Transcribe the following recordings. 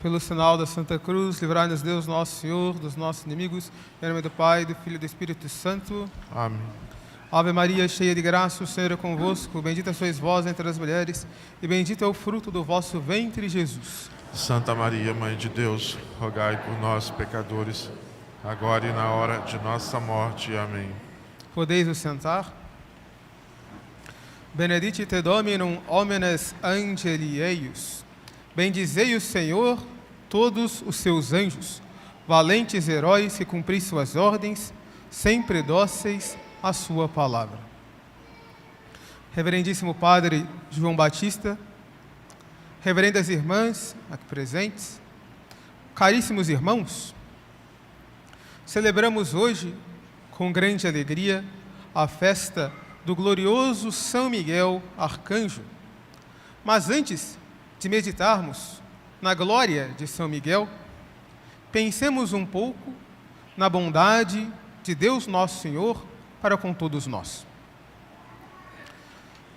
Pelo sinal da Santa Cruz, livrai-nos Deus, nosso Senhor, dos nossos inimigos, em nome do Pai, do Filho e do Espírito Santo. Amém. Ave Maria, cheia de graça, o Senhor é convosco. Bendita sois vós entre as mulheres, e bendito é o fruto do vosso ventre, Jesus. Santa Maria, Mãe de Deus, rogai por nós, pecadores, agora e na hora de nossa morte. Amém. Podeis vos sentar. Benedicite Dominum homines angeli eius. Bendizei o Senhor, todos os seus anjos, valentes heróis que cumpris suas ordens, sempre dóceis à sua palavra. Reverendíssimo Padre João Batista, reverendas irmãs aqui presentes, caríssimos irmãos, celebramos hoje, com grande alegria, a festa do glorioso São Miguel Arcanjo. Mas antes de meditarmos na glória de São Miguel, pensemos um pouco na bondade de Deus Nosso Senhor para com todos nós.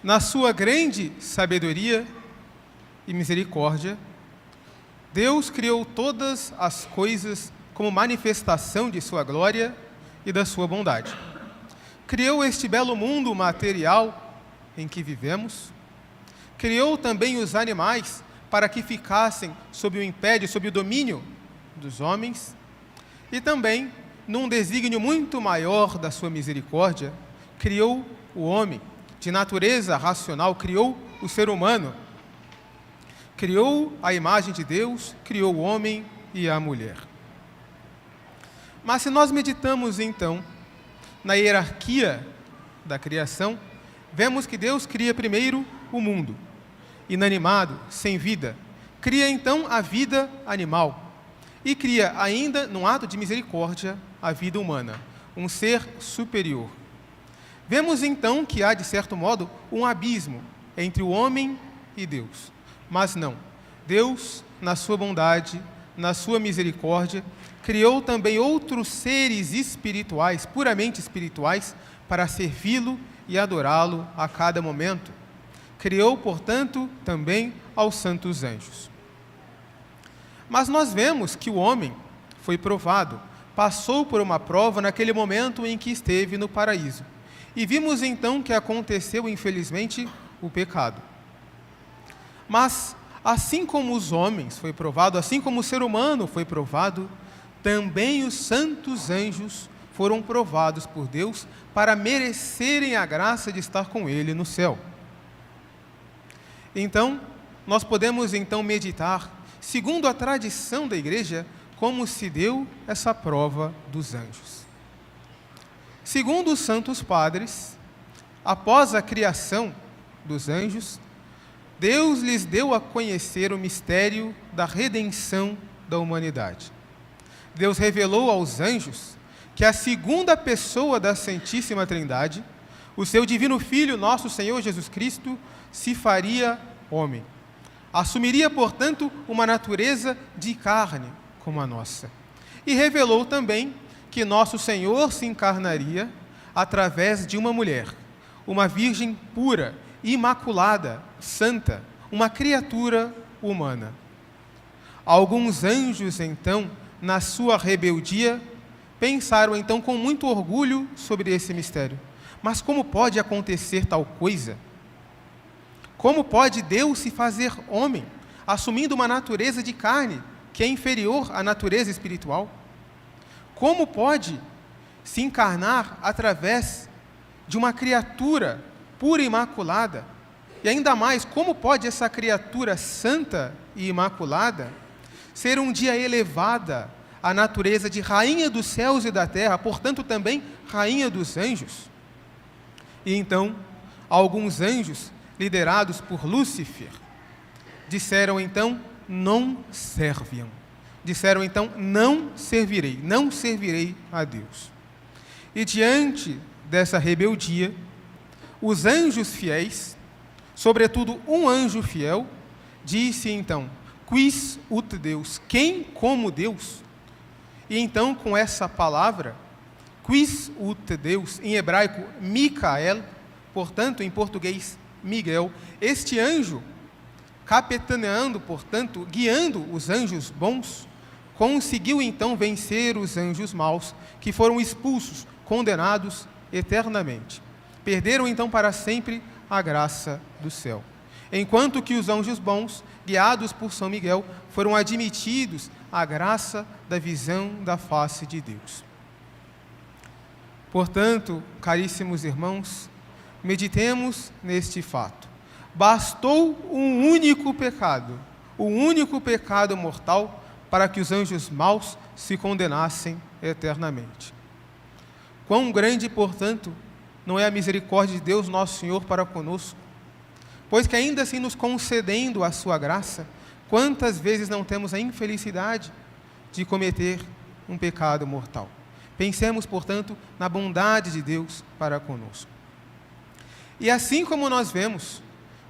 Na sua grande sabedoria e misericórdia, Deus criou todas as coisas como manifestação de sua glória e da sua bondade. Criou este belo mundo material em que vivemos, criou também os animais para que ficassem sob o império, sob o domínio dos homens, e também, num desígnio muito maior da sua misericórdia, criou o homem de natureza racional, criou o ser humano, criou a imagem de Deus, criou o homem e a mulher. Mas se nós meditamos então na hierarquia da criação, vemos que Deus cria primeiro o mundo, inanimado, sem vida. Cria então a vida animal e cria ainda, num ato de misericórdia, a vida humana, um ser superior. Vemos então que há, de certo modo, um abismo entre o homem e Deus. Mas não. Deus, na sua bondade, na sua misericórdia, criou também outros seres espirituais, puramente espirituais, para servi-lo e adorá-lo a cada momento. Criou, portanto, também aos santos anjos. Mas nós vemos que o homem foi provado, passou por uma prova naquele momento em que esteve no paraíso. E vimos então que aconteceu, infelizmente, o pecado. Mas, assim como os homens foi provado, assim como o ser humano foi provado, também os santos anjos foram provados por Deus para merecerem a graça de estar com Ele no céu. Então, nós podemos então meditar, segundo a tradição da Igreja, como se deu essa prova dos anjos. Segundo os santos padres, após a criação dos anjos, Deus lhes deu a conhecer o mistério da redenção da humanidade. Deus revelou aos anjos que a segunda pessoa da Santíssima Trindade, o seu divino Filho, nosso Senhor Jesus Cristo, se faria homem. Assumiria, portanto, uma natureza de carne como a nossa. E revelou também que nosso Senhor se encarnaria através de uma mulher, uma virgem pura, imaculada, santa, uma criatura humana. Alguns anjos, então, na sua rebeldia, pensaram, então, com muito orgulho sobre esse mistério. Mas como pode acontecer tal coisa? Como pode Deus se fazer homem, assumindo uma natureza de carne, que é inferior à natureza espiritual? Como pode se encarnar através de uma criatura pura e imaculada? E ainda mais, como pode essa criatura santa e imaculada ser um dia elevada à natureza de rainha dos céus e da terra, portanto também rainha dos anjos? E então, alguns anjos, liderados por Lúcifer, disseram então, non serviam. Disseram então, não servirei a Deus. E diante dessa rebeldia, os anjos fiéis, sobretudo um anjo fiel, disse então, quis ut Deus, quem como Deus? E então com essa palavra, quis ut Deus, em hebraico, Micael, portanto em português, Miguel, este anjo capitaneando, portanto, guiando os anjos bons, conseguiu então vencer os anjos maus, que foram expulsos, condenados eternamente. Perderam então para sempre a graça do céu. Enquanto que os anjos bons, guiados por São Miguel, foram admitidos à graça da visão da face de Deus. Portanto, caríssimos irmãos, meditemos neste fato. Bastou um único pecado, o único pecado mortal, para que os anjos maus se condenassem eternamente. Quão grande, portanto, não é a misericórdia de Deus, nosso Senhor, para conosco, pois que ainda assim nos concedendo a sua graça, quantas vezes não temos a infelicidade de cometer um pecado mortal. Pensemos, portanto, na bondade de Deus para conosco. E assim como nós vemos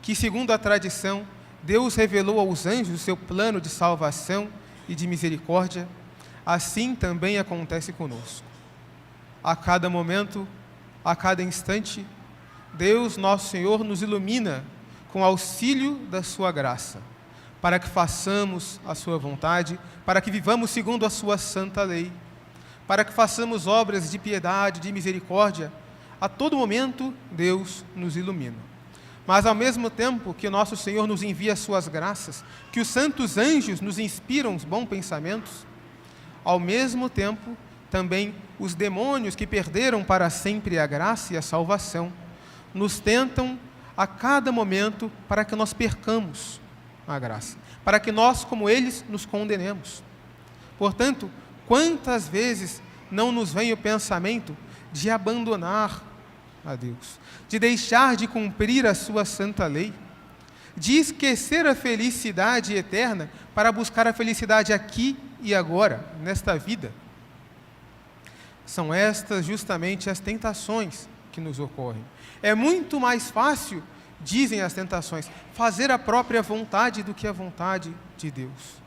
que, segundo a tradição, Deus revelou aos anjos o seu plano de salvação e de misericórdia, assim também acontece conosco. A cada momento, a cada instante, Deus, nosso Senhor, nos ilumina com auxílio da sua graça, para que façamos a sua vontade, para que vivamos segundo a sua santa lei, para que façamos obras de piedade, de misericórdia. A todo momento, Deus nos ilumina. Mas, ao mesmo tempo que nosso Senhor nos envia as suas graças, que os santos anjos nos inspiram os bons pensamentos, ao mesmo tempo, também os demônios que perderam para sempre a graça e a salvação, nos tentam a cada momento para que nós percamos a graça, para que nós, como eles, nos condenemos. Portanto, quantas vezes não nos vem o pensamento de abandonar a Deus, de deixar de cumprir a sua santa lei, de esquecer a felicidade eterna para buscar a felicidade aqui e agora, nesta vida. São estas justamente as tentações que nos ocorrem. É muito mais fácil, dizem as tentações, fazer a própria vontade do que a vontade de Deus.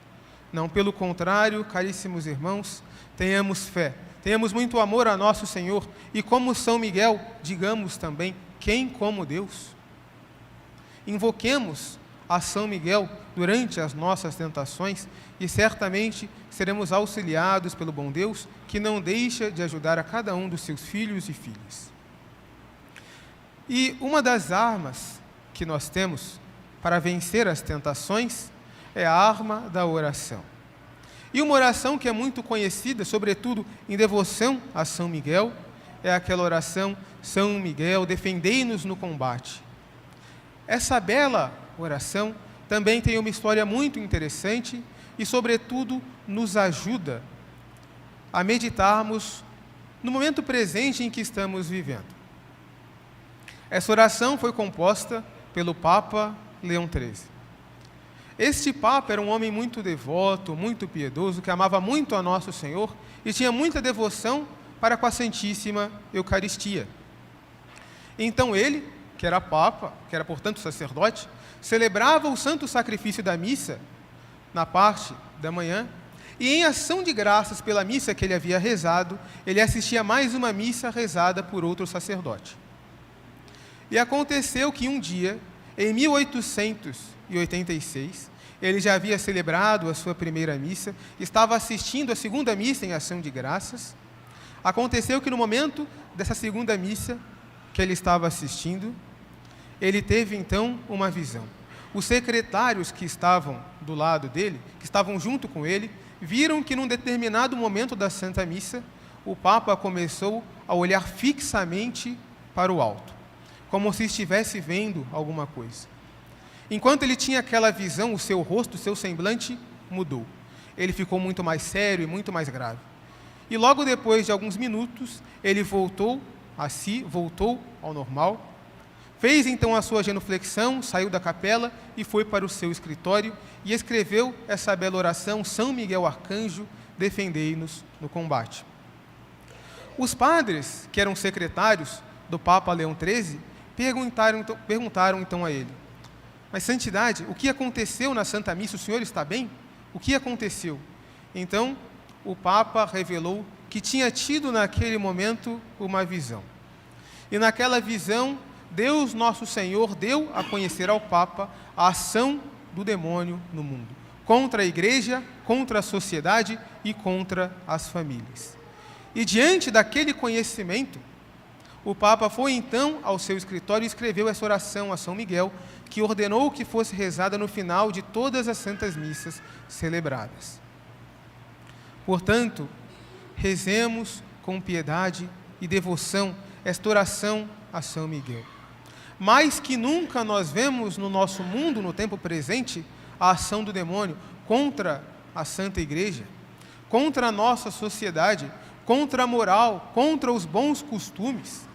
Não, pelo contrário, caríssimos irmãos, tenhamos fé, tenhamos muito amor a nosso Senhor e, como São Miguel, digamos também, quem como Deus? Invoquemos a São Miguel durante as nossas tentações e certamente seremos auxiliados pelo bom Deus, que não deixa de ajudar a cada um dos seus filhos e filhas. E uma das armas que nós temos para vencer as tentações é a arma da oração. E uma oração que é muito conhecida, sobretudo em devoção a São Miguel, é aquela oração: São Miguel, defendei-nos no combate. Essa bela oração também tem uma história muito interessante e, sobretudo, nos ajuda a meditarmos no momento presente em que estamos vivendo. Essa oração foi composta pelo Papa Leão XIII. Este Papa era um homem muito devoto, muito piedoso, que amava muito a Nosso Senhor e tinha muita devoção para com a Santíssima Eucaristia. Então ele, que era Papa, que era, portanto, sacerdote, celebrava o santo sacrifício da missa na parte da manhã e, em ação de graças pela missa que ele havia rezado, ele assistia a mais uma missa rezada por outro sacerdote. E aconteceu que um dia, em 1886, ele já havia celebrado a sua primeira missa, estava assistindo a segunda missa em ação de graças. Aconteceu que no momento dessa segunda missa que ele estava assistindo, ele teve então uma visão. Os secretários que estavam do lado dele, que estavam junto com ele, viram que num determinado momento da Santa Missa, o Papa começou a olhar fixamente para o alto, como se estivesse vendo alguma coisa. Enquanto ele tinha aquela visão, o seu rosto, o seu semblante mudou. Ele ficou muito mais sério e muito mais grave. E logo depois de alguns minutos, ele voltou a si, voltou ao normal, fez então a sua genuflexão, saiu da capela e foi para o seu escritório e escreveu essa bela oração: São Miguel Arcanjo, defendei-nos no combate. Os padres, que eram secretários do Papa Leão XIII, perguntaram então a ele: mas, Santidade, o que aconteceu na Santa Missa? O senhor está bem? O que aconteceu? Então, o Papa revelou que tinha tido naquele momento uma visão. E naquela visão, Deus Nosso Senhor deu a conhecer ao Papa a ação do demônio no mundo, contra a igreja, contra a sociedade e contra as famílias. E diante daquele conhecimento, o Papa foi então ao seu escritório e escreveu essa oração a São Miguel, que ordenou que fosse rezada no final de todas as santas missas celebradas. Portanto, rezemos com piedade e devoção esta oração a São Miguel. Mais que nunca nós vemos no nosso mundo, no tempo presente, a ação do demônio contra a Santa Igreja, contra a nossa sociedade, contra a moral, contra os bons costumes.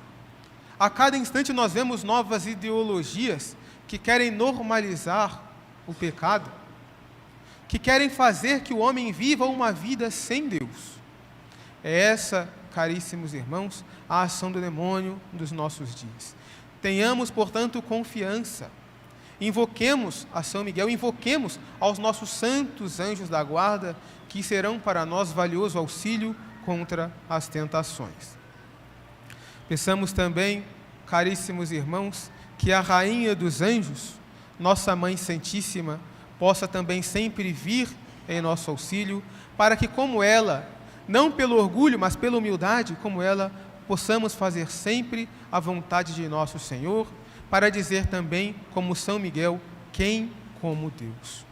A cada instante nós vemos novas ideologias que querem normalizar o pecado, que querem fazer que o homem viva uma vida sem Deus. É essa, caríssimos irmãos, a ação do demônio dos nossos dias. Tenhamos, portanto, confiança. Invoquemos a São Miguel, invoquemos aos nossos santos anjos da guarda, que serão para nós valioso auxílio contra as tentações. Peçamos também, caríssimos irmãos, que a Rainha dos Anjos, nossa Mãe Santíssima, possa também sempre vir em nosso auxílio, para que, como ela, não pelo orgulho, mas pela humildade, como ela, possamos fazer sempre a vontade de nosso Senhor, para dizer também, como São Miguel, quem como Deus.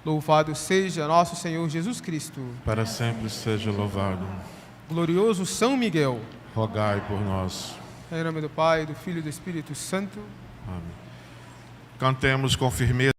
Louvado seja nosso Senhor Jesus Cristo. Para sempre seja louvado. Glorioso São Miguel, Rogai por nós. em nome do Pai, do Filho e do Espírito Santo. Amém. Cantemos com firmeza